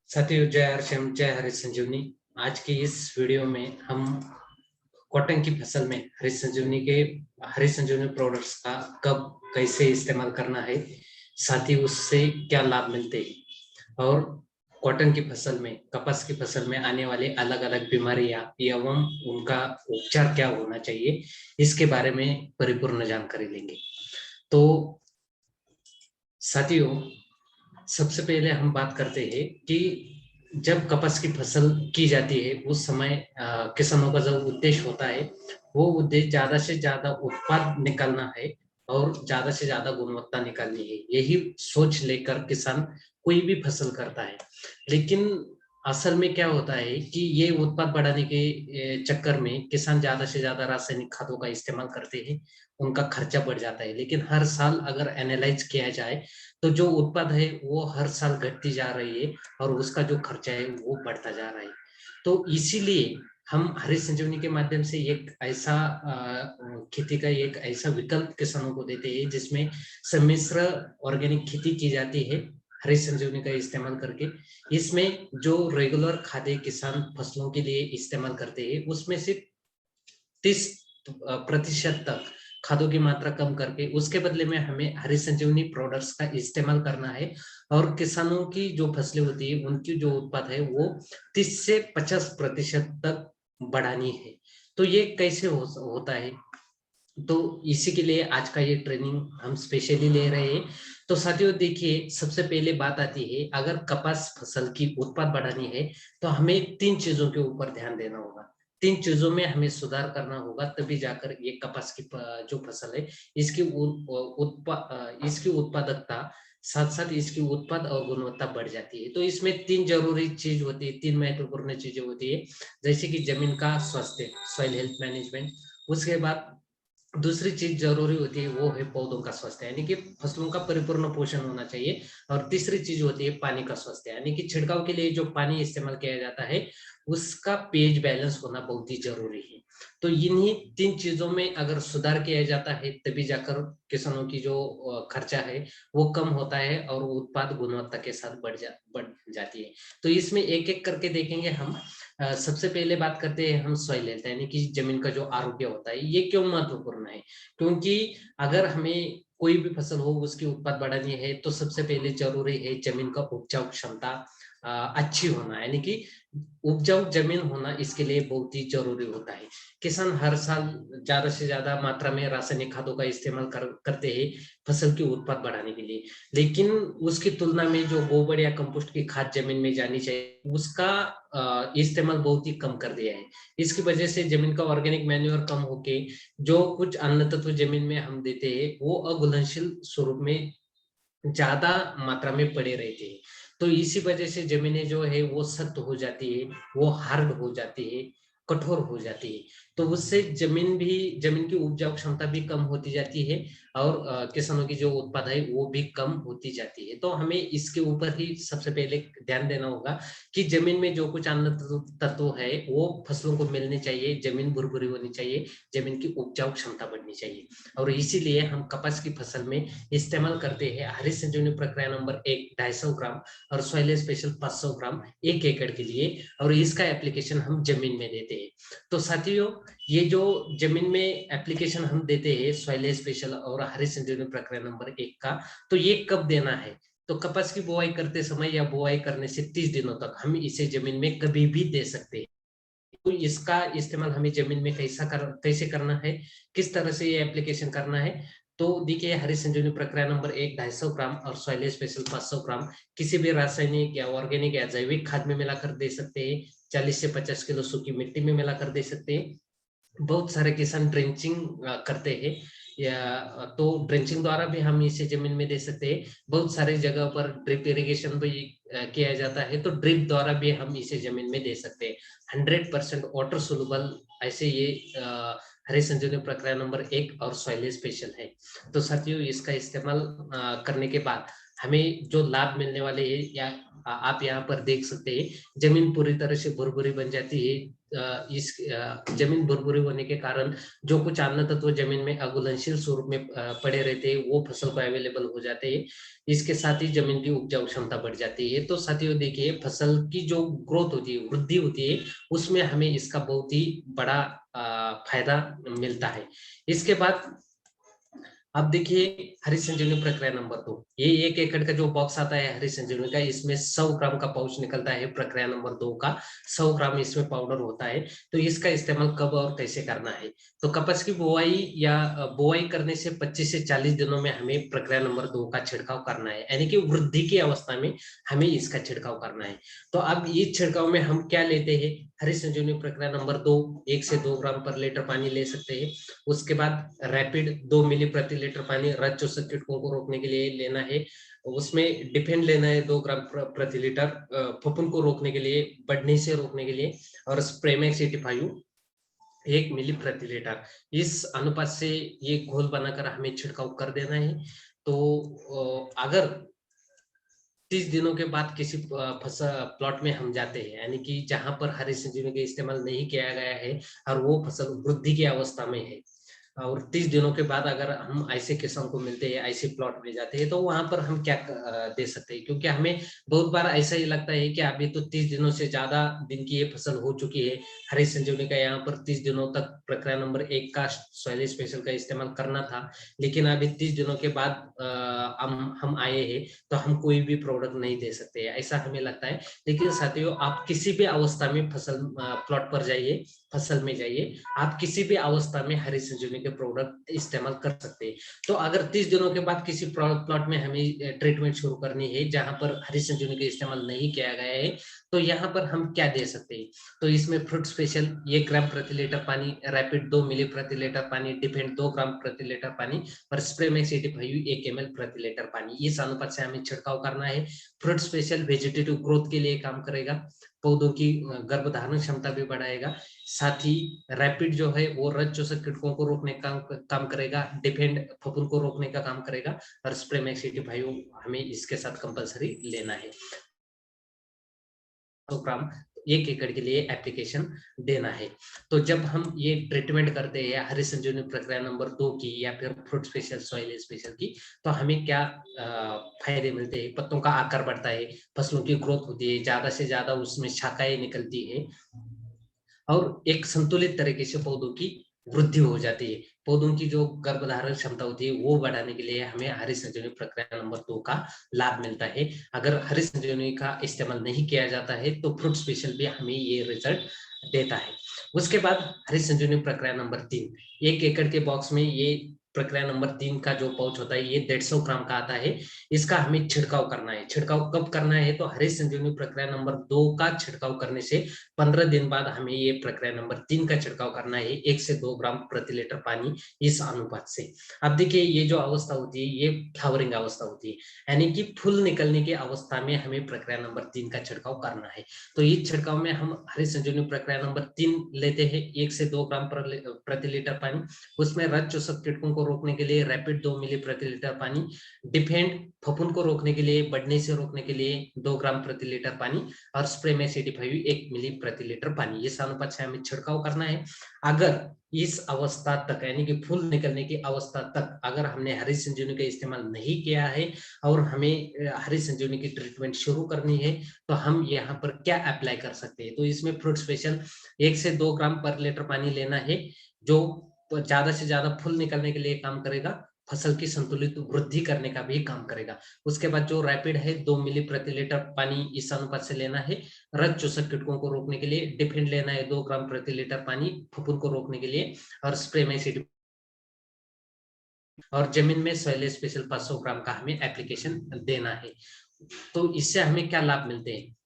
साथियों, जय हरश्याम, जय हरि संजीवनी। आज की इस वीडियो में हम कॉटन की फसल में हरि संजीवनी प्रोडक्ट्स का कब कैसे इस्तेमाल करना है, साथ ही उससे क्या लाभ मिलते हैं और कॉटन की फसल में, कपास की फसल में आने वाले अलग अलग बीमारियां एवं उनका उपचार क्या होना चाहिए, इसके बारे में परिपूर्ण जानकारी लेंगे। तो साथियों, सबसे पहले हम बात करते हैं कि जब कपास की फसल की जाती है उस समय किसानों का जो उद्देश्य होता है वो उद्देश्य ज्यादा से ज्यादा उत्पाद निकालना है और ज्यादा से ज्यादा गुणवत्ता निकालनी है। यही सोच लेकर किसान कोई भी फसल करता है। लेकिन असल में क्या होता है कि ये उत्पाद बढ़ाने के चक्कर में किसान ज्यादा से ज्यादा रासायनिक खादों का इस्तेमाल करते हैं। उनका खर्चा बढ़ जाता है। लेकिन हर साल अगर एनालाइज किया जाए तो जो उत्पाद है वो हर साल घटती जा रही है और उसका जो खर्चा है वो बढ़ता जा रहा है। तो इसीलिए हम हरि संजीवनी के माध्यम से एक ऐसा खेती का एक ऐसा विकल्प किसानों को देते हैं जिसमें सम्मिश्र ऑर्गेनिक खेती की जाती है हरि संजीवनी का इस्तेमाल करके। इसमें जो रेगुलर खाद्य किसान फसलों के लिए इस्तेमाल करते हैं उसमें से 30% तक खादों की मात्रा कम करके उसके बदले में हमें हरि संजीवनी प्रोडक्ट्स का इस्तेमाल करना है और किसानों की जो फसलें होती है उनकी जो उत्पाद है वो 30 से 50% तक बढ़ानी है। तो ये कैसे होता है, तो इसी के लिए आज का ये ट्रेनिंग हम स्पेशली ले रहे हैं। तो साथियों देखिए, सबसे पहले बात आती है, अगर कपास फसल की उत्पाद बढ़ानी है तो हमें 3 चीजों के ऊपर ध्यान देना होगा। 3 चीजों में हमें सुधार करना होगा, तभी जाकर ये कपास की जो फसल है इसकी इसकी उत्पादकता, साथ साथ इसकी उत्पाद और गुणवत्ता बढ़ जाती है। तो इसमें 3 जरूरी चीज होती है, 3 महत्वपूर्ण चीजें होती है। जैसे कि जमीन का स्वास्थ्य, सॉइल हेल्थ मैनेजमेंट। उसके बाद दूसरी चीज जरूरी होती है वो है पौधों का स्वास्थ्य, यानी कि फसलों का परिपूर्ण पोषण होना चाहिए। और तीसरी चीज होती है पानी का स्वास्थ्य, यानी कि छिड़काव के लिए जो पानी इस्तेमाल किया जाता है उसका पीएच बैलेंस होना बहुत ही जरूरी है। तो इन्हीं 3 चीजों में अगर सुधार किया जाता है तभी जाकर किसानों की जो खर्चा है वो कम होता है और उत्पाद गुणवत्ता के साथ बढ़ जाती है। तो इसमें एक एक करके देखेंगे हम। सबसे पहले बात करते हैं हम सॉइल हेल्थ, यानी कि जमीन का जो आरोग्य होता है। ये क्यों महत्वपूर्ण है? क्योंकि अगर हमें कोई भी फसल हो उसकी उत्पाद बढ़ानी है तो सबसे पहले जरूरी है जमीन का उपजाऊ क्षमता अच्छी होना, यानी कि उपजाऊ जमीन होना इसके लिए बहुत ही जरूरी होता है। किसान हर साल ज्यादा से ज्यादा मात्रा में रासायनिक खादों का इस्तेमाल करते हैं फसल की उत्पाद बढ़ाने के लिए। लेकिन उसकी तुलना में जो गोबर या कंपोस्ट की खाद जमीन में जानी चाहिए उसका इस्तेमाल बहुत ही कम कर दिया है। इसकी वजह से जमीन का ऑर्गेनिक मैन्योर कम होके जो कुछ अन्न तत्व जमीन में हम देते हैं वो अघुलनशील स्वरूप में ज्यादा मात्रा में पड़े रहते हैं। तो इसी वजह से जमीनें जो है वो सख्त हो जाती है, वो हार्ड हो जाती है, कठोर हो जाती है। तो उससे जमीन की उपजाऊ क्षमता भी कम होती जाती है और किसानों की जो उत्पाद है वो भी कम होती जाती है। तो हमें इसके ऊपर ही सबसे पहले ध्यान देना होगा कि जमीन में जो कुछ अन्न तत्व है वो फसलों को मिलने चाहिए, जमीन भुरभुरी होनी चाहिए, जमीन की उपजाऊ क्षमता बढ़नी चाहिए। और इसीलिए हम कपास की फसल में इस्तेमाल करते हैं हरी संजीवनी प्रक्रिया नंबर 1 250 ग्राम और सॉइल स्पेशल 500 ग्राम 1 एकड़ के लिए, और इसका एप्लीकेशन हम जमीन में देते हैं। तो साथियों, ये जो जमीन में एप्लीकेशन हम देते हैं सॉइल स्पेशल और हरी संजीवनी प्रक्रिया नंबर 1 का, तो ये कब देना है? तो कपास की बुआई करते समय या बुआई करने से 30 दिनों तक हम इसे जमीन में कभी भी दे सकते हैं। तो इसका इस्तेमाल हमें जमीन में कैसे करना है, किस तरह से ये एप्लीकेशन करना है? तो देखिए, हरी संजीवनी प्रक्रिया नंबर 1 250 ग्राम और सॉइल स्पेशल 500 ग्राम किसी भी रासायनिक या ऑर्गेनिक या जैविक खाद में मिलाकर दे सकते हैं। 40 से 50 किलो सूखी मिट्टी में मिलाकर दे सकते हैं। बहुत सारे किसान ड्रेंचिंग करते हैं, या तो ड्रेंचिंग द्वारा भी हम इसे जमीन में दे सकते हैं। बहुत सारी जगह पर ड्रिप इरिगेशन भी किया जाता है, तो ड्रिप द्वारा भी हम इसे जमीन में दे सकते हैं। 100% वाटर सोलुबल ऐसे ये हरी संजीवनी प्रक्रिया नंबर 1 और सॉइल स्पेशल है। तो साथियों, इसका इस्तेमाल करने के बाद हमें जो लाभ मिलने वाले हैं या आप यहाँ पर देख सकते हैं, जमीन पूरी तरह से भुरभुरी बन जाती है। इस जमीन भुरभुरी होने के कारण जो कुछ अन्न तत्व जमीन में अघुलनशील स्वरूप में पड़े रहते हैं, वो फसल को अवेलेबल हो जाते हैं। इसके साथ ही जमीन की उपजाऊ क्षमता बढ़ जाती है। तो साथियों देखिए, फसल की जो ग्रोथ होती है, वृद्धि होती है, उसमें हमें इसका बहुत ही बड़ा फायदा मिलता है। इसके बाद अब देखिए, हरी संजीवनी प्रक्रिया नंबर 2, ये 1 एकड़ का जो बॉक्स आता है हरी संजीवनी का, इसमें 100 ग्राम का पाउच निकलता है। प्रक्रिया नंबर 2 का 100 ग्राम इसमें पाउडर होता है। तो इसका इस्तेमाल कब और कैसे करना है? तो कपास की बुआई या बुआई करने से 25 से 40 दिनों में हमें प्रक्रिया नंबर 2 का छिड़काव करना है, यानी कि वृद्धि की अवस्था में हमें इसका छिड़काव करना है। तो अब इस छिड़काव में हम क्या लेते हैं? हरी संजीवनी प्रक्रिया नंबर 2, 1 से 2 ग्राम पर लीटर पानी ले सकते हैं। उसके बाद रैपिड 2 मिली प्रति लीटर पानी रज चूसक कीटकों को रोकने के लिए लेना है। उसमें डिफेंड लेना है 2 ग्राम प्रति लीटर फफूंद को रोकने के लिए, बढ़ने से रोकने के लिए, और स्प्रेमेक्स 85 1 मिली प्रति लीटर। इस अनुपात से ये घोल बनाकर हमें छिड़काव कर देना है। तो अगर 30 दिनों के बाद किसी फसल प्लॉट में हम जाते हैं, यानी कि जहां पर हरी संजीवनी का इस्तेमाल नहीं किया गया है और वो फसल वृद्धि की अवस्था में है, और 30 दिनों के बाद अगर हम ऐसे किसान को मिलते हैं, ऐसे प्लॉट में जाते हैं, तो वहां पर हम क्या दे सकते हैं? क्योंकि हमें बहुत बार ऐसा ही लगता है कि अभी तो 30 दिनों से ज्यादा दिन की ये फसल हो चुकी है, हरी संजीवनी का यहाँ पर 30 दिनों तक प्रक्रिया नंबर 1 का सॉइल स्पेशल का इस्तेमाल करना था, लेकिन अभी 30 दिनों के बाद हम आए हैं, तो हम कोई भी प्रोडक्ट नहीं दे सकते, ऐसा हमें लगता है। लेकिन साथियों, आप किसी भी अवस्था में फसल प्लॉट पर जाइए, फसल में जाइए, आप किसी भी अवस्था में हरी संजीवनी के प्रोडक्ट इस्तेमाल कर सकते हैं। तो अगर 30 दिनों के बाद किसी प्लॉट में हमें ट्रीटमेंट शुरू करनी है जहां पर हरी संजीवनी का इस्तेमाल नहीं किया गया है, तो यहाँ पर हम क्या दे सकते हैं? तो इसमें फ्रूट स्पेशल 1 ग्राम प्रति लीटर पानी, रैपिड 2 मिली प्रति लीटर पानी, डिफेंड 2 ग्राम प्रति लीटर पानी, और स्प्रेमेक्स 85 1 ml प्रति लीटर पानी, इस अनुपात से हमें छिड़काव करना है। फ्रूट स्पेशल वेजिटेटिव ग्रोथ के लिए काम करेगा, पौधों की गर्भधारण क्षमता भी बढ़ाएगा। साथ ही रैपिड जो है वो रज चूसक कीटकों को रोकने का काम करेगा, डिफेंड फफूंद को रोकने का काम करेगा, और स्प्रेमेक्स 85 हमें इसके साथ कंपलसरी लेना है। 100 ग्राम 1 एकड़ के लिए एप्लीकेशन देना है। तो जब हम ये ट्रीटमेंट करते हैं हरी संजीवनी प्रक्रिया नंबर 2 की या फिर फ्रूट स्पेशल सॉइल स्पेशल की, तो हमें क्या फायदे मिलते हैं? पत्तों का आकार बढ़ता है, फसलों की ग्रोथ होती है, ज्यादा से ज्यादा उसमें शाखाएं निकलती है, और एक संतुलित तरीके से पौधों की वृद्धि हो जाती है। पौधों की जो गर्भधारण क्षमता होती है वो बढ़ाने के लिए हमें हरी संजीवनी प्रक्रिया नंबर 2 का लाभ मिलता है। अगर हरी संजीवनी का इस्तेमाल नहीं किया जाता है तो फ्रूट स्पेशल भी हमें ये रिजल्ट देता है। उसके बाद हरी संजीवनी प्रक्रिया नंबर 3, 1 एकड़ के बॉक्स में ये प्रक्रिया नंबर 3 का जो पाउच होता है ये 150 ग्राम का आता है। इसका हमें छिड़काव करना है। छिड़काव कब करना है? तो हरी संजीवनी प्रक्रिया नंबर 2 का छिड़काव करने से 15 दिन बाद हमें ये प्रक्रिया नंबर 3 का छिड़काव करना है, 1 से 2 ग्राम प्रति लीटर पानी, इस अनुपात से। अब देखिए, ये जो अवस्था होती है ये फ्लावरिंग अवस्था होती है, यानी कि फूल निकलने की अवस्था में हमें प्रक्रिया नंबर 3 का छिड़काव करना है। तो इस छिड़काव में हम हरी संजीवनी प्रक्रिया नंबर 3 लेते हैं, 1 से 2 ग्राम प्रति लीटर पानी। उसमें रज चूसक कीटकों को रोकने के लिए रैपिड 2 मिली प्रति लीटर पानी, डिफेंड फफूंद को रोकने के लिए, बढ़ने से रोकने के लिए 2 ग्राम प्रति लीटर पानी, और स्प्रे में 85 1 मिली प्रति लीटर पानी, इस अनुपात से हमें छिड़काव करना है। अगर इस अवस्था तक, यानी कि फूल निकलने की अवस्था तक अगर हमने हरी संजीवनी का इस्तेमाल नहीं किया है और हमें हरी संजीवनी की ट्रीटमेंट शुरू करनी है, तो हम यहाँ पर क्या अप्लाई कर सकते हैं? तो इसमें फ्रूट स्पेशल 1 से 2 ग्राम पर लीटर पानी लेना है, जो ज्यादा से ज्यादा फूल निकलने के लिए काम करेगा, फसल की संतुलित वृद्धि करने का भी काम करेगा। उसके बाद जो रैपिड है 2 मिली प्रति लीटर पानी, इस अनुपात से लेना है। रज चूसक कीटकों को रोकने के लिए डिफेंड लेना है 2 ग्राम प्रति लीटर पानी, फफूंद को रोकने के लिए, और स्प्रे में और जमीन में सॉइल स्पेशल 500 ग्राम का हमें एप्लीकेशन देना है। तो इससे हमें क्या लाभ मिलते हैं?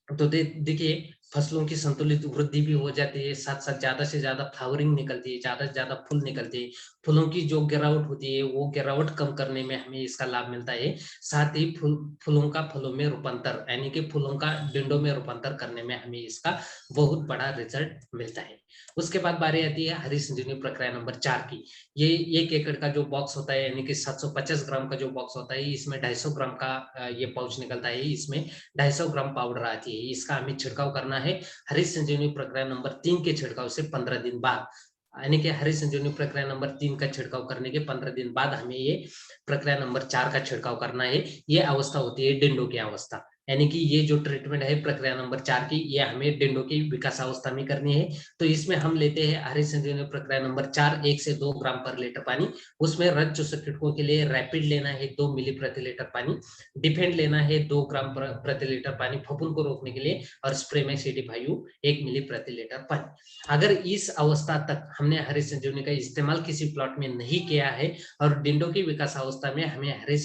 तो देखिए, फसलों की संतुलित वृद्धि भी हो जाती है, साथ-साथ ज़्यादा से ज़्यादा फ्लावरिंग निकलती है, ज़्यादा से ज़्यादा फूल निकलते हैं। फूलों की जो गिरावट होती है, वो गिरावट कम करने में हमें इसका लाभ मिलता है। साथ ही फूलों का फलों में रूपांतर यानी कि फूलों का डिंडों में रूपांतर करने में हमें इसका बहुत बड़ा रिज़ल्ट मिलता है। उसके बाद बारी आती है हरी संजीवनी प्रक्रिया नंबर 4 की। ये 1 एकड़ का जो बॉक्स होता है यानी कि 750 ग्राम का जो बॉक्स होता है, इसमें 250 ग्राम का ये पाउच निकलता है। इसमें 250 ग्राम पाउडर आती है। इसका हमें छिड़काव करना है हरी संजीवनी प्रक्रिया नंबर 3 के छिड़काव से 15 दिन बाद। यानी कि हरी संजीवनी प्रक्रिया नंबर 3 का छिड़काव करने के 15 दिन बाद हमें ये प्रक्रिया नंबर 4 का छिड़काव करना है। ये अवस्था होती है डिंडो की अवस्था। यानी कि ये जो ट्रीटमेंट है प्रक्रिया नंबर 4 की, ये हमें डिंडो की विकास अवस्था में करनी है। तो इसमें हम लेते हैं हरी संजीवनी प्रक्रिया नंबर 4 1 से 2 ग्राम पर लीटर पानी। उसमें रज चूसक कीटकों के लिए रैपिड लेना है 2 मिली प्रति लीटर पानी। डिफेंड लेना है 2 ग्राम प्रति लीटर पानी फफूंद को रोकने के लिए, और स्प्रे में CD5U 1 मिली प्रति लीटर पानी। अगर इस अवस्था तक हमने हरी संजीवनी का इस्तेमाल किसी प्लॉट में नहीं किया है और डिंडो की विकास अवस्था में हमें हरी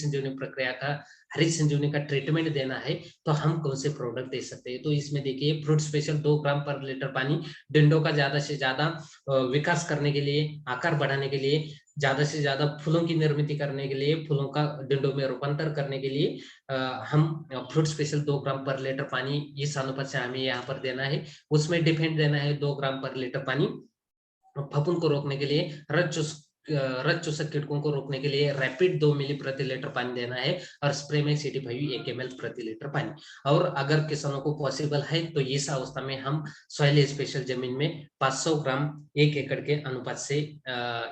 संजीवनी का ट्रीटमेंट देना है, तो हम कौन से प्रोडक्ट दे सकते हैं? तो इसमें देखिए फ्रूट स्पेशल 2 ग्राम पर लीटर पानी डिंडो का ज्यादा से ज्यादा विकास करने के लिए, आकार बढ़ाने के लिए, ज्यादा से ज्यादा फूलों की निर्मित करने के लिए, फूलों का डिंडो में रूपांतर करने के लिए हम फ्रूट स्पेशल 2 ग्राम पर लीटर पानी इस अनुपात से हमें यहाँ पर देना है। उसमें डिफेंड देना है 2 ग्राम पर लीटर पानी। फफूंद को रोकने के लिए रज चूसक कीटकों को रोकने के लिए रैपिड 2 मिली प्रति लीटर पानी देना है, और स्प्रे में CD5 1 ml प्रति लीटर पानी। और अगर किसानों को पॉसिबल है तो इस अवस्था में हम सॉइल स्पेशल जमीन में 500 ग्राम 1 एकड़ के अनुपात से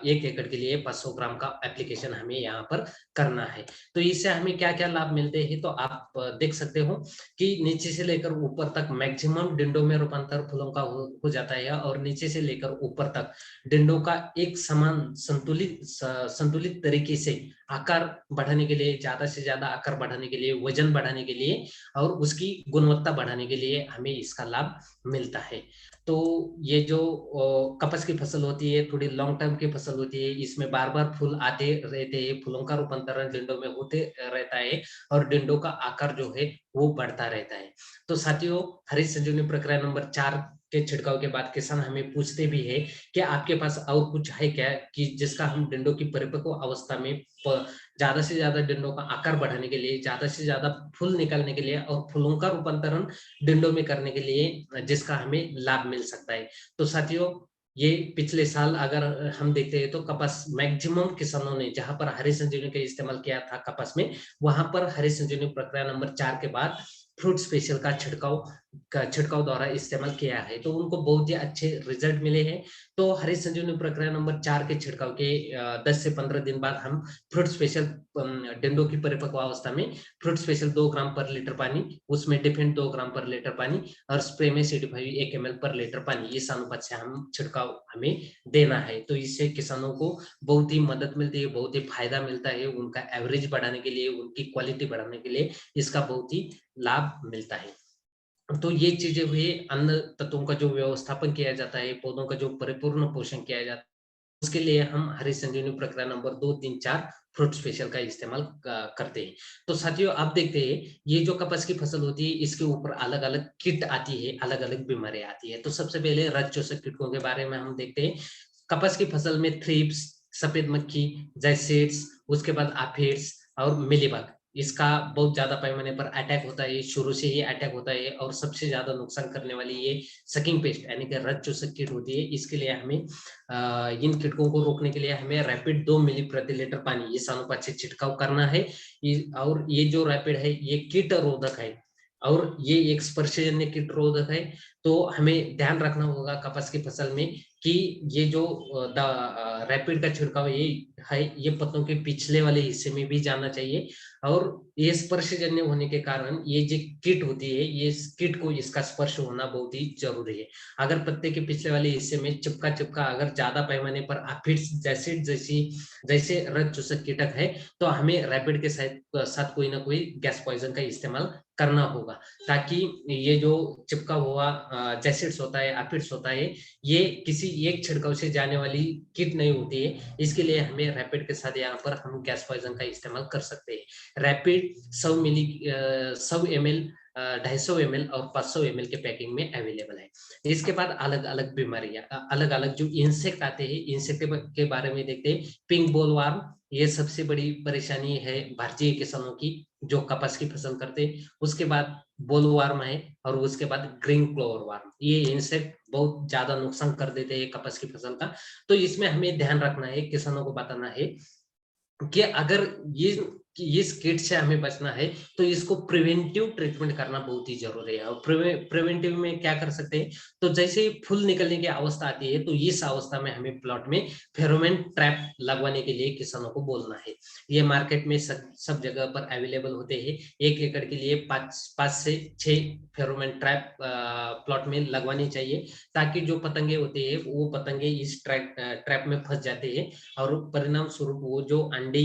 1 एकड़ के लिए 500 ग्राम का एप्लीकेशन हमें यहाँ पर करना है। तो इससे हमें क्या क्या लाभ मिलते हैं, तो आप देख सकते हो कि नीचे से लेकर ऊपर तक मैक्सिमम डिंडो में रूपांतर फूलों का हो जाता है, और नीचे से लेकर ऊपर तक डिंडो का एक समान संतुलित तरीके से आकार बढ़ाने के लिए, ज्यादा से ज्यादा आकार बढ़ाने के लिए, वजन बढ़ाने के लिए और उसकी गुणवत्ता बढ़ाने के लिए हमें इसका लाभ मिलता है। तो ये जो कपास की फसल होती है, थोड़ी लॉन्ग टर्म की फसल होती है, इसमें बार बार फूल आते रहते हैं, फूलों का रूपांतरण डिंडो में होते रहता है, और डिंडो का आकार जो है वो बढ़ता रहता है। तो साथियों, हरी संजीवनी प्रक्रिया नंबर 4 के छिड़काव के बाद किसान हमें पूछते भी है कि आपके पास और कुछ है क्या, कि जिसका हम डिंडो की परिपक्व अवस्था में ज्यादा से ज्यादा डिंडो का आकार बढ़ाने के लिए, ज्यादा से ज्यादा फूल निकालने के लिए और फूलों का रूपांतरण डिंडो में करने के लिए जिसका हमें लाभ मिल सकता है। तो साथियों, ये पिछले साल अगर हम देखते हैं तो कपास मैक्सिमम किसानों ने जहां पर हरी संजीवनी का इस्तेमाल किया था कपास में, वहां पर हरी संजीवनी प्रक्रिया नंबर 4 के बाद फ्रूट स्पेशल का छिड़काव द्वारा इस्तेमाल किया है, तो उनको बहुत ही अच्छे रिजल्ट मिले हैं। तो हरी संजीवनी प्रक्रिया नंबर 4 के छिड़काव के 10 से 15 दिन बाद हम फ्रूट स्पेशल डिंडो की परिपक्व अवस्था में फ्रूट स्पेशल 2 ग्राम पर लीटर पानी, उसमें डिफेंड 2 ग्राम पर लीटर पानी और स्प्रे में CD5 1 ml पर लीटर पानी, इस अनुपात से हम छिड़काव हमें देना है। तो इससे किसानों को बहुत ही मदद मिलती है, बहुत ही फायदा मिलता है, उनका एवरेज बढ़ाने के लिए, उनकी क्वालिटी बढ़ाने के लिए इसका बहुत ही लाभ मिलता है। तो ये चीजें हुई, अन्न तत्वों का जो व्यवस्थापन किया जाता है, पौधों का जो परिपूर्ण पोषण किया जाता है, उसके लिए हम हरी संजीवनी प्रक्रिया नंबर 2, 3, 4 फ्रूट स्पेशल का इस्तेमाल करते हैं। तो साथियों, आप देखते हैं ये जो कपास की फसल होती है, इसके ऊपर अलग अलग किट आती है, अलग अलग बीमारियां आती है। तो सबसे पहले रज चूसक कीटकों के बारे में हम देखते हैं। कपास की फसल में थ्रिप्स, सफेद मक्खी, जैसेड्स, उसके बाद आफिड्स और मिलीबग, इसका बहुत ज्यादा पैमाने पर अटैक होता है, शुरू से ही अटैक होता है, और सबसे ज्यादा नुकसान करने वाली ये सकिंग पेस्ट यानी कि रज चूसक कीट होती है। इसके लिए हमें इन कीटकों को रोकने के लिए हमें रैपिड 2 मिली प्रति लीटर पानी इस अनुपात से छिड़काव करना है। और ये जो रैपिड है ये कीट रोधक है, और ये एक स्पर्शजन्य कीट रोधक है। तो हमें ध्यान रखना होगा कपास की फसल में कि ये जो रैपिड का छिड़काव ये पत्तों के पिछले वाले हिस्से में भी जाना चाहिए, और ये स्पर्शजन्य होने के कारण ये जो कीट होती है, ये कीट को इसका स्पर्श होना बहुत ही जरूरी है। अगर पत्ते के पिछले वाले हिस्से में चिपका चिपका अगर ज्यादा पैमाने पर एफिड्स जैसे रज चूसक कीटक है, तो हमें रैपिड के साथ कोई ना कोई गैस पॉइजन का इस्तेमाल करना होगा, ताकि ये जो चिपका हुआ जैसिड्स होता है, एपिड्स होता है, ये किसी एक छिड़काव से जाने वाली किट नहीं होती है। इसके लिए हमें रैपिड के साथ यहाँ पर हम गैस पॉइजन का इस्तेमाल कर सकते हैं। रैपिड 100 ml 250 ml और 500 ml के पैकिंग में अवेलेबल है। इसके बाद अलग अलग बीमारियां, अलग अलग जो इंसेक्ट आते हैं, इंसेक्ट के बारे में देखते हैं। पिंक बोलवर्म, ये सबसे बड़ी परेशानी है भारतीय किसानों की जो कपास की फसल करते हैं। उसके बाद बोलवर्म है और उसके बाद ग्रीन क्लोवर वर्म। ये इंसेक्ट बहुत ज्यादा नुकसान कर देते हैं कपास की फसल का। तो इसमें हमें ध्यान रखना है, किसानों को बताना है कि अगर ये कि इस कीट से हमें बचना है तो इसको प्रिवेंटिव ट्रीटमेंट करना बहुत ही जरूरी है। और प्रिवेंटिव में क्या कर सकते हैं, तो जैसे ही फूल निकलने की अवस्था आती है तो इस अवस्था में हमें प्लॉट में फेरोमोन ट्रैप लगवाने के लिए किसानों को बोलना है। ये मार्केट में सब जगह पर अवेलेबल होते हैं। 1 एकड़ के लिए 5 से 6 फेरोमोन ट्रैप प्लॉट में लगवानी चाहिए, ताकि जो पतंगे होते हैं वो पतंगे इस ट्रैप में फंस जाते हैं और परिणाम स्वरूप वो जो अंडे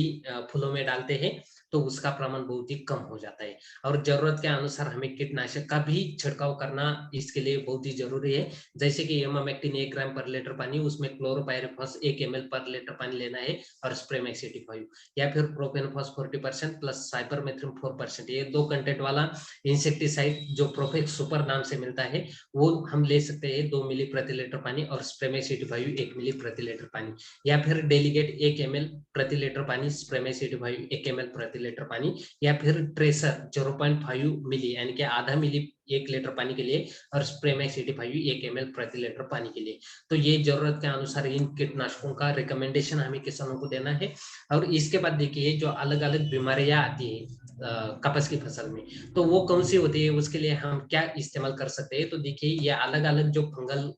फूलों में डालते हैं तो उसका प्रमाण बहुत ही कम हो जाता है। और जरूरत के अनुसार हमें कीटनाशक का भी छिड़काव करना इसके लिए बहुत ही जरूरी है। जैसे कि इमामेक्टिन 1 ग्राम पर लीटर पानी, उसमें क्लोरोपाइरिफॉस 1 ml पर लीटर पानी लेना है और स्प्रेमेक्स 85 या फिर प्रोपेनफॉस 40% प्लस साइपरमेथ्रिन 4%। ये 2 कंटेंट वाला इंसेक्टिसाइड जो प्रोफेक्स सुपर नाम से मिलता है वो हम ले सकते हैं 2 मिली प्रति लीटर पानी, और स्प्रेमेक्स 85 1 मिली प्रति लीटर पानी, या फिर डेलीगेट 1 ml प्रति लीटर पानी, स्प्रेमेक्स 85 1 ml प्रति लीटर पानी, या फिर ट्रेसर 0.5 मिली यानी कि आधा मिली 1 लीटर पानी के लिए, और स्प्रेमेक्स 85 1 ml प्रति लीटर पानी के लिए। तो ये जरूरत के अनुसार इन कीटनाशकों का रिकमेंडेशन हमें किसानों को देना है। और इसके बाद देखिए जो अलग अलग बीमारियां आती है कपास की फसल में, तो वो कौन सी होती है, उसके लिए हम क्या इस्तेमाल कर सकते हैं। तो देखिए ये अलग अलग जो फंगल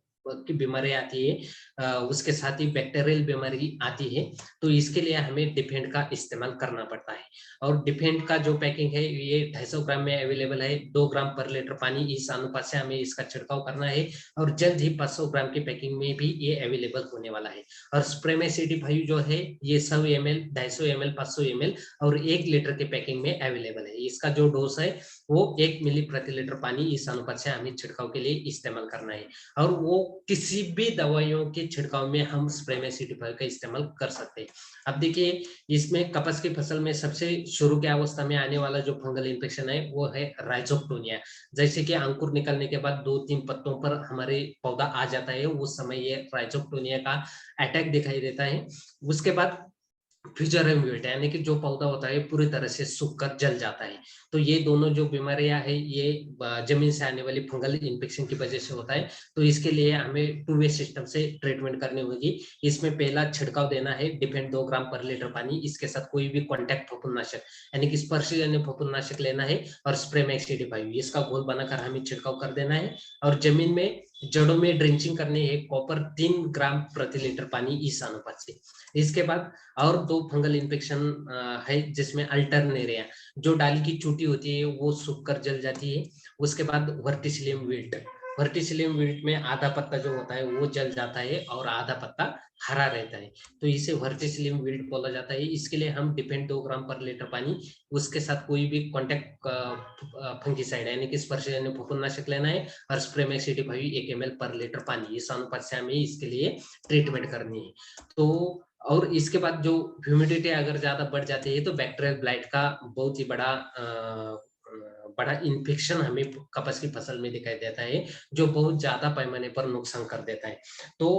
की बीमारी आती है, उसके साथ ही बैक्टीरियल बीमारी आती है, तो इसके लिए हमें डिफेंड का इस्तेमाल करना पड़ता है। और डिफेंड का जो पैकिंग है ये 250 ग्राम में अवेलेबल है, 2 ग्राम पर लीटर पानी, इस अनुपात से हमें इसका छिड़काव करना है। और जल्द ही 500 ग्राम की पैकिंग में भी ये अवेलेबल होने वाला है। और स्प्रेमेक्स 85 जो है ये 100 ml 250 ml 500 ml और 1 लीटर के पैकिंग में अवेलेबल है। इसका जो डोज है वो 1 मिली प्रति लीटर पानी, इस अनुपात से हमें छिड़काव के लिए इस्तेमाल करना है। और वो किसी भी दवाइयों के छिड़काव में हम स्प्रेमेक्स 85 का इस्तेमाल कर सकते हैं। अब देखिए इसमें कपास की फसल में सबसे शुरू की अवस्था में आने वाला जो फंगल इन्फेक्शन है वो है राइजोक्टोनिया। जैसे कि अंकुर निकलने के बाद 2-3 पत्तों पर हमारे पौधा आ जाता है, उस समय ये राइजोक्टोनिया का अटैक दिखाई देता है। उसके बाद फ्यूचर म्यूट यानी कि जो पौधा होता है पूरी तरह से सूख कर जल जाता है। तो ये दोनों जो बीमारियां है ये जमीन से आने वाली फंगल इन्फेक्शन की वजह से होता है। तो इसके लिए हमें 2 वे सिस्टम से ट्रीटमेंट करनी होगी। इसमें पहला छिड़काव देना है डिफेंड 2 ग्राम पर लीटर पानी, इसके साथ कोई भी कॉन्टैक्ट फफूंदनाशक यानी कि स्पर्शजन्य फफूंदनाशक लेना है, और स्प्रेमेक्स 85 इसका घोल बनाकर हमें छिड़काव कर देना है। और जमीन में जड़ों में ड्रिंचिंग करनी है, कॉपर 3 ग्राम प्रति लीटर पानी इस अनुपात से। इसके बाद और 2 फंगल इन्फेक्शन है जिसमें अल्टरनेरिया, जो डाली की चोटी होती है वो सूख कर जल जाती है। उसके बाद वर्टिसिलियम विल्ट, वर्टिसिलियम विल्ट में आधा पत्ता जो होता है वो जल जाता है और आधा पत्ता हरा रहता है, तो इसे वर्टिसिलियम विल्ट बोला जाता है। इसके लिए हम डिफेंड 2 ग्राम पर लीटर पानी, उसके साथ कोई भी कॉन्टैक्ट फंगिसाइड यानी कि स्पर्शजन्य फफूंदनाशक लेना है, और स्प्रेमेक्स 85 1 ml पर लीटर पानी, इस अनुपात से हमें इसके लिए ट्रीटमेंट करनी है। तो और इसके बाद जो ह्यूमिडिटी अगर ज्यादा बढ़ जाती है तो बैक्टीरियल ब्लाइट का बहुत ही बड़ा इन्फेक्शन हमें कपास की फसल में दिखाई देता है, जो बहुत ज्यादा पैमाने पर नुकसान कर देता है। तो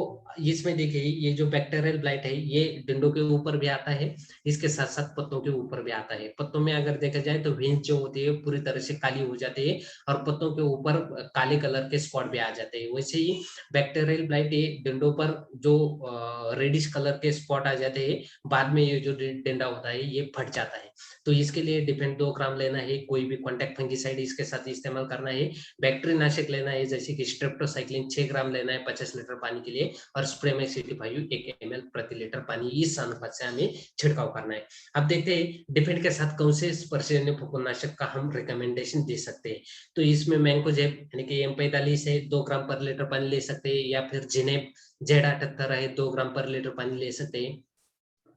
इसमें देखिए ये जो बैक्टीरियल ब्लाइट है ये डंडों के ऊपर भी आता है, इसके साथ साथ पत्तों के ऊपर भी आता है। पत्तों में अगर देखा जाए तो वेंस जो होती है पूरी तरह से काली हो जाती है, और पत्तों के ऊपर काले कलर के स्पॉट भी आ जाते हैं। वैसे ही बैक्टीरियल ब्लाइट ये डंडों पर जो रेडिश कलर के स्पॉट आ जाते हैं, बाद में ये जो डंडा होता है ये फट जाता है। तो इसके लिए डिफेंड 2 ग्राम लेना है, कोई भी कॉन्टैक्ट फंगिसाइड इसके साथ इस्तेमाल करना है, बैक्टीरिया नाशक लेना है जैसे कि स्ट्रेप्टोसाइक्लिन 6 ग्राम लेना है 50 लीटर पानी के लिए, और स्प्रेमेक्स 85 1 ml प्रति लीटर पानी, इस अनुपात से हमें छिड़काव करना है। अब देखते हैं डिफेंड के साथ कौन से स्पर्शजन्य फफूंदनाशक का हम रिकमेंडेशन दे सकते हैं। तो इसमें मैंकोजेब यानी कि M45 है 2 ग्राम पर लीटर पानी ले सकते हैं, या फिर जिनेब Z78 है 2 ग्राम पर लीटर पानी ले सकते हैं।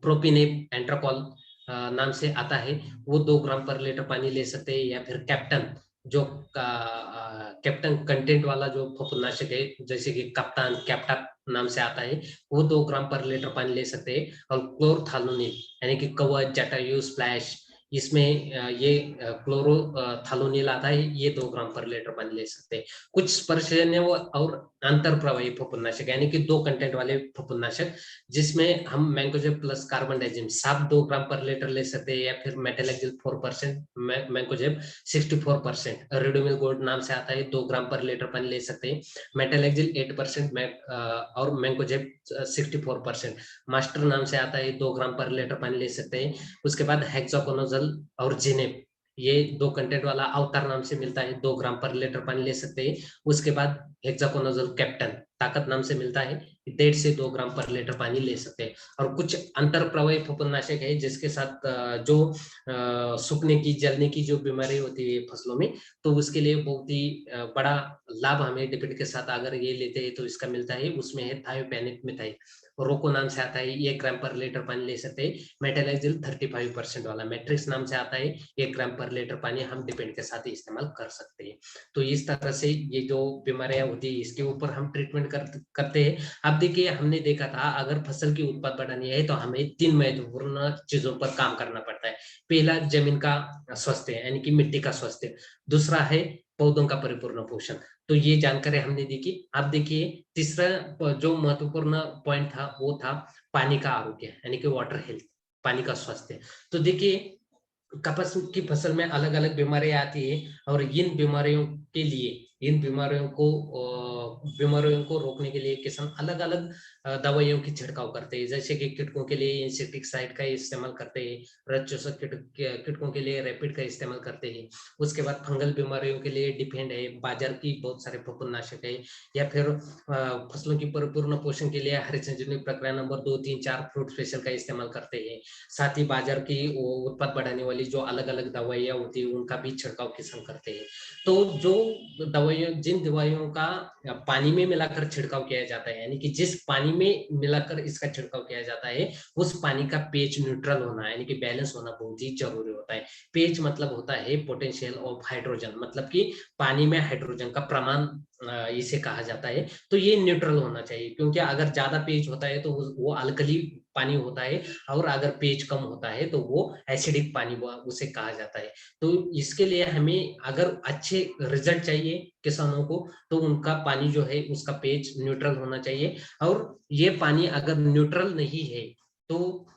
प्रोपिनेप एंट्राकॉल नाम से आता है वो 2 ग्राम पर लीटर पानी ले सकते हैं, या फिर कैप्टन जो कैप्टन कंटेंट वाला जो फफूंदनाशक है, जैसे कि कप्तान कैप्टा नाम से आता है, वो 2 ग्राम पर लीटर पानी ले सकते हैं। और क्लोरथालोनिल यानी कि कवच, जटायु, स्प्लैश, इसमें ये क्लोरोथालोनिल आता है, ये 2 ग्राम पर लीटर पानी ले सकते हैं। कुछ स्पर्शजन्य और अंतर प्रवाही फफूंदनाशक यानी कि 2 कंटेंट वाले फफूंदनाशक, जिसमें हम मैंकोजेब प्लस कार्बन डाइजिम साफ 2 ग्राम पर लीटर ले सकते हैं, या फिर मेटालेक्सिल 4%, मैंकोजेब 64%, रेडोमिल गोल्ड नाम से आता है, 2 ग्राम पर लीटर पानी ले सकते हैं। मेटालेक्सिल 8% और मैंकोजेब 64%, मास्टर नाम से आता है, 2 ग्राम पर लीटर पानी ले सकते हैं। उसके बाद हेक्साकोनाजोल और जिनेब, ये 2 कंटेंट वाला अवतार नाम से मिलता है, 2 ग्राम पर लीटर पानी ले सकते हैं। उसके बाद हेक्साकोनाजोल कैप्टन ताकत नाम से मिलता है, 1.5 से 2 ग्राम पर लीटर पानी ले सकते हैं। और कुछ अंतर प्रवाही फफूंदनाशक है, जिसके साथ जो सूखने की, जलने की जो बीमारी होती है फसलों में, तो उसके लिए बहुत ही बड़ा लाभ हमें डिपिड के साथ अगर ये लेते हैं तो इसका मिलता है। उसमें है थायोपेनिक मिथाइल, रोको नाम से आता है, 1 ग्राम पर लीटर पानी ले सकते हैं। मेटालाइजिल 35% वाला मैट्रिक्स नाम से आता है, 1 ग्राम पर लीटर पानी हम डिपेंड के साथ इस्तेमाल कर सकते हैं। तो इस तरह से ये जो बीमारियां होती है इसके ऊपर हम ट्रीटमेंट करते हैं। अब देखिए, हमने देखा था अगर फसल की उत्पाद बढ़ानी है तो हमें 3 महत्वपूर्ण चीजों पर काम करना पड़ता है। पहला, जमीन का स्वास्थ्य यानी कि मिट्टी का स्वास्थ्य। दूसरा है पौधों का परिपूर्ण पोषण। तो ये जानकारी हमने देखी। अब देखिए, तीसरा जो महत्वपूर्ण पॉइंट था वो था पानी का आरोग्य यानी कि वाटर हेल्थ, पानी का स्वास्थ्य। तो देखिए, कपास की फसल में अलग अलग बीमारियां आती है, और इन बीमारियों के लिए, इन बीमारियों को रोकने के लिए किसान अलग अलग दवाइयों की छिड़काव करते हैं। जैसे कि कीटकों के लिए इंसेक्टिसाइड का इस्तेमाल करते हैं, रज चूसक कीटकों के लिए रैपिड का इस्तेमाल करते हैं। उसके बाद फंगल बीमारियों के लिए डिफेंड है, बाजार की बहुत सारे फफूंदनाशक है। या फिर फसलों की परिपूर्ण पोषण के लिए हरित संजीवनी प्रक्रिया नंबर 2, 3, 4 फ्रूट स्पेशल का इस्तेमाल करते हैं। साथ ही बाजार की उत्पाद बढ़ाने वाली जो अलग अलग दवाइयाँ होती है उनका भी छिड़काव किसान करते हैं। तो जो दवाइयों, जिन दवाइयों का पानी में मिलाकर छिड़काव किया जाता है, यानी कि जिस पानी में मिलाकर इसका छिड़काव किया जाता है, उस पानी का पीएच न्यूट्रल होना यानी कि बैलेंस होना बहुत ही जरूरी होता है। पीएच मतलब होता है पोटेंशियल ऑफ हाइड्रोजन, मतलब कि पानी में हाइड्रोजन का प्रमाण इसे कहा जाता है। तो ये न्यूट्रल होना चाहिए, क्योंकि अगर ज्यादा पीएच होता है तो वो अल्कली पानी होता है, और अगर पीएच कम होता है तो वो एसिडिक पानी उसे कहा जाता है। तो इसके लिए हमें अगर अच्छे रिजल्ट चाहिए किसानों को, तो उनका पानी जो है उसका पीएच न्यूट्रल होना चाहिए। और ये पानी अगर न्यूट्रल नहीं है तो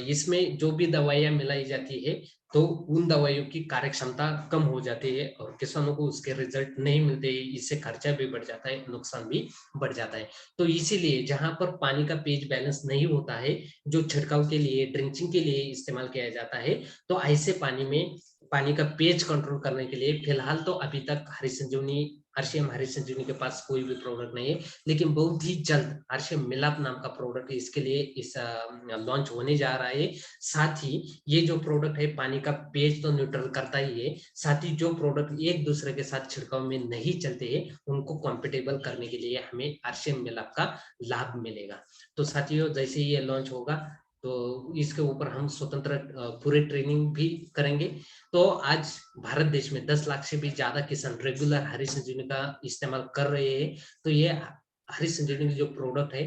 इसमें जो भी दवाइयां मिलाई जाती है तो उन दवाइयों की कार्य क्षमता कम हो जाती है, और किसानों को उसके रिजल्ट नहीं मिलते। इससे खर्चा भी बढ़ जाता है, नुकसान भी बढ़ जाता है। तो इसीलिए जहां पर पानी का पीएच बैलेंस नहीं होता है, जो छिड़काव के लिए, ड्रिंचिंग के लिए इस्तेमाल किया जाता है, तो ऐसे पानी में पानी का पीएच कंट्रोल करने के लिए फिलहाल तो अभी तक हरी संजीवनी, आरसीएम हरी संजीवनी के पास कोई भी प्रोडक्ट नहीं है। लेकिन बहुत ही जल्द आरसीएम मिलाप नाम का प्रोडक्ट इसके लिए इस लॉन्च होने जा रहा है। साथ ही ये जो प्रोडक्ट है पानी का पीएच तो न्यूट्रल करता ही है, साथ ही जो प्रोडक्ट एक दूसरे के साथ छिड़काव में नहीं चलते हैं उनको कॉम्पिटेबल करने के लिए हमें आरसीएम मिलाप का लाभ मिलेगा। तो साथियों, जैसे ही ये लॉन्च होगा तो इसके ऊपर हम स्वतंत्र पूरे ट्रेनिंग भी करेंगे। तो आज भारत देश में 10 लाख से भी ज्यादा किसान रेगुलर हरी संजीवनी का इस्तेमाल कर रहे हैं। तो ये हरी संजीवनी जो प्रोडक्ट है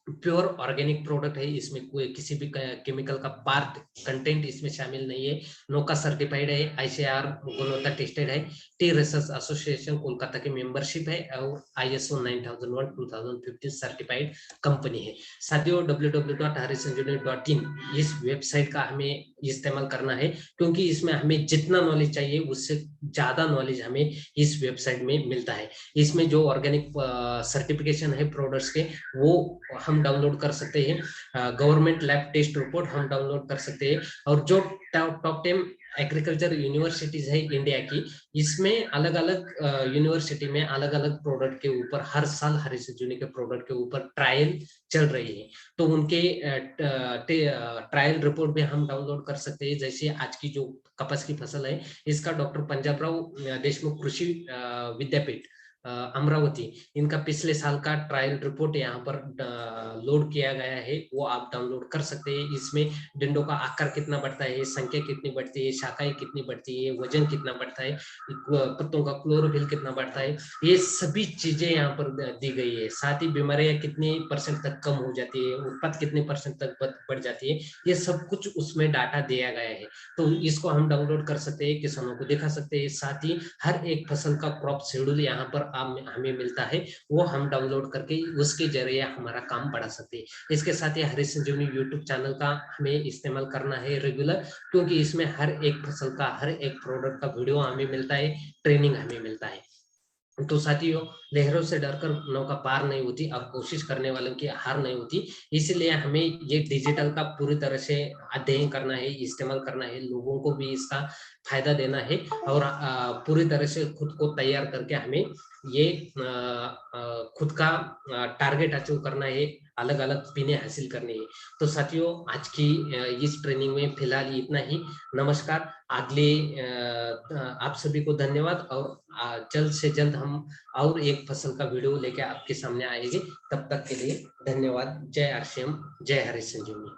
प्योर ऑर्गेनिक प्रोडक्ट है, इसमें कोई किसी भी केमिकल का पार्ट कंटेंट इसमें शामिल नहीं है। नोका सर्टिफाइड है, आईसीआर गुणवत्ता टेस्टेड है, टी रिसर्च एसोसिएशन कोलकाता की मेंबरशिप है, और आईएसओ 9001 2015 सर्टिफाइड कंपनी है। साथियों, www.harisanjeevani.in इस वेबसाइट का हमें इस्तेमाल करना है, क्योंकि इसमें हमें जितना नॉलेज चाहिए उससे ज्यादा नॉलेज हमें इस वेबसाइट में मिलता है। इसमें जो ऑर्गेनिक सर्टिफिकेशन है प्रोडक्ट्स के, वो हम डाउनलोड कर सकते हैं। गवर्नमेंट लैब टेस्ट रिपोर्ट हम डाउनलोड कर सकते हैं। और जो टॉप 10 एग्रीकल्चर यूनिवर्सिटीज है इंडिया की, इसमें अलग अलग यूनिवर्सिटी में अलग अलग प्रोडक्ट के ऊपर हर साल हरी संजीवनी के प्रोडक्ट के ऊपर ट्रायल चल रही है। तो उनके ट्रायल रिपोर्ट भी हम डाउनलोड कर सकते हैं। जैसे आज की जो कपास की फसल है, इसका डॉक्टर पंजाबराव देशमुख कृषि विद्यापीठ अमरावती, इनका पिछले साल का ट्रायल रिपोर्ट यहाँ पर लोड किया गया है, वो आप डाउनलोड कर सकते हैं। इसमें डिंडो का आकार कितना बढ़ता है, संख्या कितनी बढ़ती है, शाखाएं कितनी बढ़ती है, वजन कितना बढ़ता है, पत्तों का क्लोरोफिल कितना बढ़ता है, ये सभी चीजें यहाँ पर दी गई है। साथ ही बीमारियां कितनी परसेंट तक कम हो जाती है, उत्पाद कितने परसेंट तक बढ़ जाती है, ये सब कुछ उसमें डाटा दिया गया है। तो इसको हम डाउनलोड कर सकते हैं, किसानों को दिखा सकते हैं। साथ ही हर एक फसल का क्रॉप शेड्यूल यहाँ पर हमें मिलता है, वो हम डाउनलोड करके उसके जरिए हमारा काम बढ़ा सकते हैं। इसके साथ ही हरी संजीवनी यूट्यूब चैनल का हमें इस्तेमाल करना है रेगुलर, क्योंकि इसमें हर एक फसल का, हर एक प्रोडक्ट का वीडियो हमें मिलता है, ट्रेनिंग हमें मिलता है। तो साथियों, लहरों से डरकर नौका पार नहीं होती और कोशिश करने वालों की हार नहीं होती। इसलिए हमें ये डिजिटल का पूरी तरह से अध्ययन करना है, इस्तेमाल करना है, लोगों को भी इसका फायदा देना है और पूरी तरह से खुद को तैयार करके हमें ये खुद का टारगेट अचीव करना है, अलग अलग पिने हासिल करनी है। तो साथियों, आज की इस ट्रेनिंग में फिलहाल इतना ही। नमस्कार। अगले आप सभी को धन्यवाद, और जल्द से जल्द हम और एक फसल का वीडियो लेके आपके सामने आएंगे। तब तक के लिए धन्यवाद। जय आरसीएम, जय हरि संजीवनी।